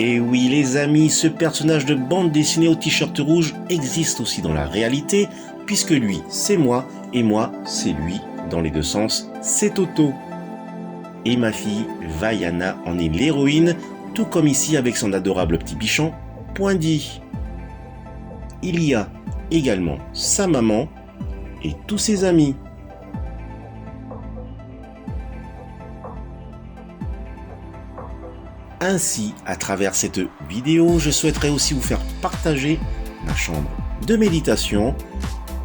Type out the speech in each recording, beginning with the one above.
Et oui les amis, ce personnage de bande dessinée au t-shirt rouge existe aussi dans la réalité, puisque lui c'est moi, et moi c'est lui, dans les deux sens, c'est Toto. Et ma fille, Vaiana, en est l'héroïne, tout comme ici avec son adorable petit bichon, Poindy. Il y a également sa maman et tous ses amis. Ainsi, à travers cette vidéo, je souhaiterais aussi vous faire partager ma chambre de méditation,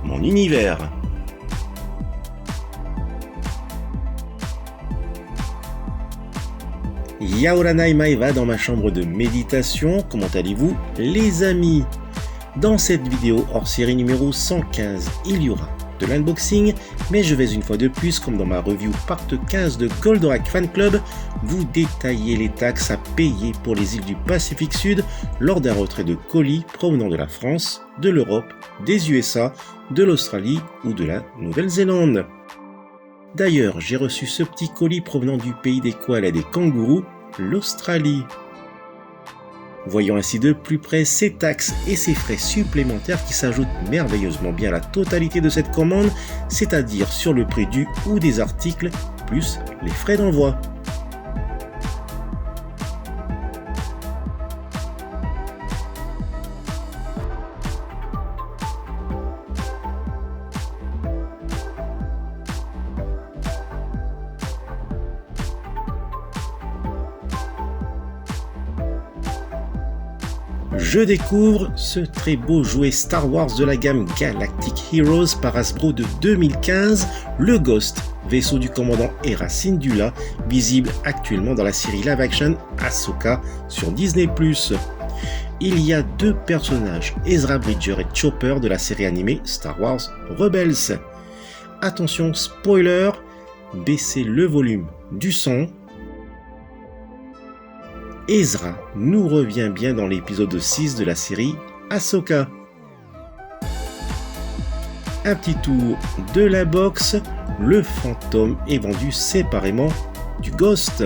mon univers. Yaoranai Maeva dans ma chambre de méditation. Comment allez-vous les amis? Dans cette vidéo hors série numéro 115, il y aura de l'unboxing, mais je vais une fois de plus, comme dans ma review part 15 de Goldorak Fan Club, vous détailler les taxes à payer pour les îles du Pacifique Sud lors d'un retrait de colis provenant de la France, de l'Europe, des USA, de l'Australie ou de la Nouvelle-Zélande. D'ailleurs, j'ai reçu ce petit colis provenant du pays des koalas et des kangourous, l'Australie. Voyons ainsi de plus près ces taxes et ces frais supplémentaires qui s'ajoutent merveilleusement bien à la totalité de cette commande, c'est-à-dire sur le prix du ou des articles, plus les frais d'envoi. Je découvre ce très beau jouet Star Wars de la gamme Galactic Heroes par Hasbro de 2015, le Ghost, vaisseau du commandant Hera Syndulla, visible actuellement dans la série live-action Ahsoka sur Disney+. Il y a deux personnages, Ezra Bridger et Chopper de la série animée Star Wars Rebels. Attention, spoiler, baissez le volume du son. Ezra nous revient bien dans l'épisode 6 de la série Ahsoka. Un petit tour de la box, le fantôme est vendu séparément du Ghost.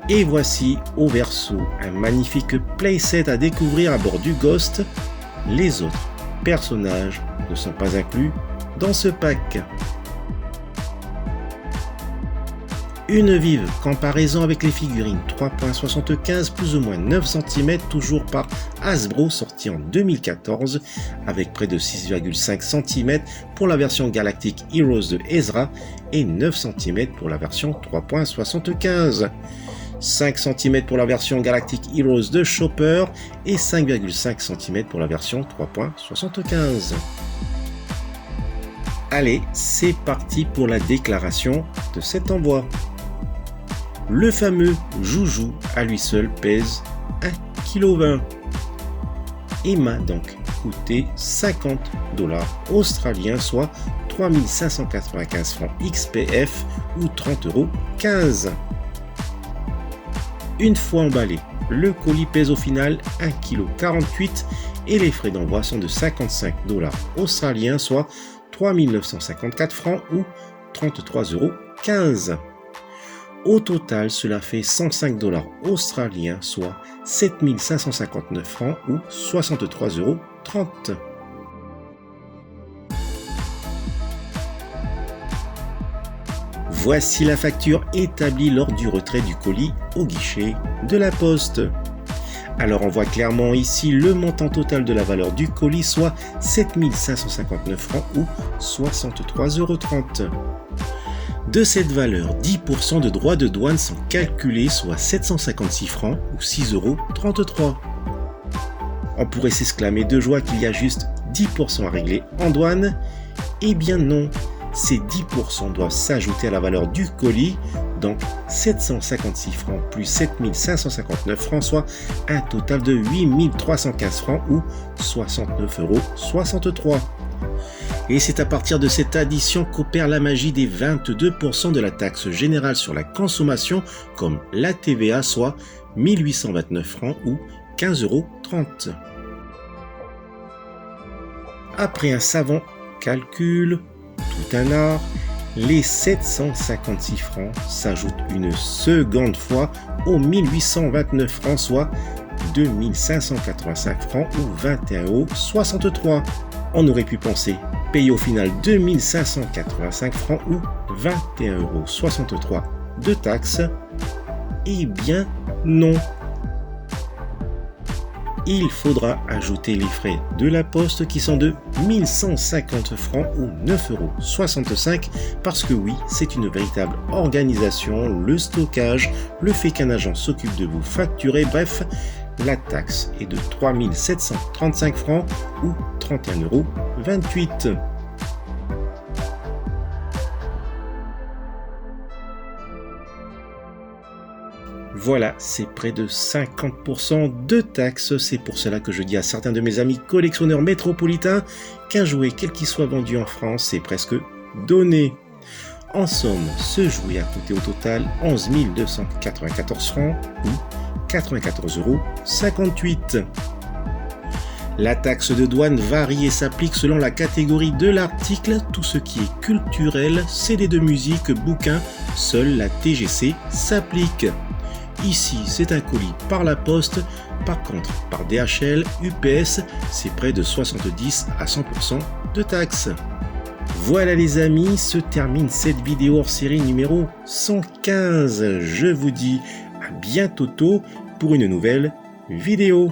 Et voici au verso un magnifique playset à découvrir à bord du Ghost. Les autres personnages ne sont pas inclus dans ce pack. Une vive comparaison avec les figurines 3.75 plus ou moins 9 cm toujours par Hasbro, sorti en 2014 avec près de 6,5 cm pour la version Galactic Heroes de Ezra et 9 cm pour la version 3.75. 5 cm pour la version Galactic Heroes de Chopper et 5,5 cm pour la version 3.75. Allez, c'est parti pour la déclaration de cet envoi. Le fameux joujou à lui seul pèse 1,20 kg et m'a donc coûté 50 $ australiens, soit 3595 francs XPF ou 30,15 €. Une fois emballé, le colis pèse au final 1,48 kg et les frais d'envoi sont de 55 $ australiens, soit 3954 francs ou 33,15 €. Au total, cela fait 105 $ australiens, soit 7559 francs ou 63,30 €. Voici la facture établie lors du retrait du colis au guichet de la poste. Alors on voit clairement ici le montant total de la valeur du colis, soit 7559 francs ou 63,30 €. De cette valeur, 10% de droits de douane sont calculés, soit 756 francs ou 6,33 €. On pourrait s'exclamer de joie qu'il y a juste 10% à régler en douane. Eh bien non, ces 10% doivent s'ajouter à la valeur du colis, donc 756 francs plus 7559 francs, soit un total de 8315 francs ou 69,63 €. Et c'est à partir de cette addition qu'opère la magie des 22% de la taxe générale sur la consommation, comme la TVA, soit 1829 francs ou 15,30 €. Après un savant calcul, tout un art, Les 756 francs s'ajoutent une seconde fois aux 1829 francs, soit 2585 francs ou 21,63 €. On aurait pu penser payer au final 2585 francs ou 21,63 € de taxes. Eh bien non. Il faudra ajouter les frais de la poste qui sont de 1150 francs ou 9,65 € parce que oui, c'est une véritable organisation, le stockage, le fait qu'un agent s'occupe de vous facturer, bref, la taxe est de 3735 francs ou 31,28 €. Voilà, c'est près de 50% de taxes. C'est pour cela que je dis à certains de mes amis collectionneurs métropolitains qu'un jouet, quel qu'il soit vendu en France, c'est presque donné. En somme, ce jouet a coûté au total 11 294 francs ou 94,58 €. La taxe de douane varie et s'applique selon la catégorie de l'article. Tout ce qui est culturel, CD de musique, bouquins, seule la TGC s'applique. Ici, c'est un colis par la poste. Par contre, par DHL, UPS, c'est près de 70 à 100% de taxes. Voilà les amis, se termine cette vidéo hors série numéro 115. Je vous dis à bientôt pour une nouvelle vidéo.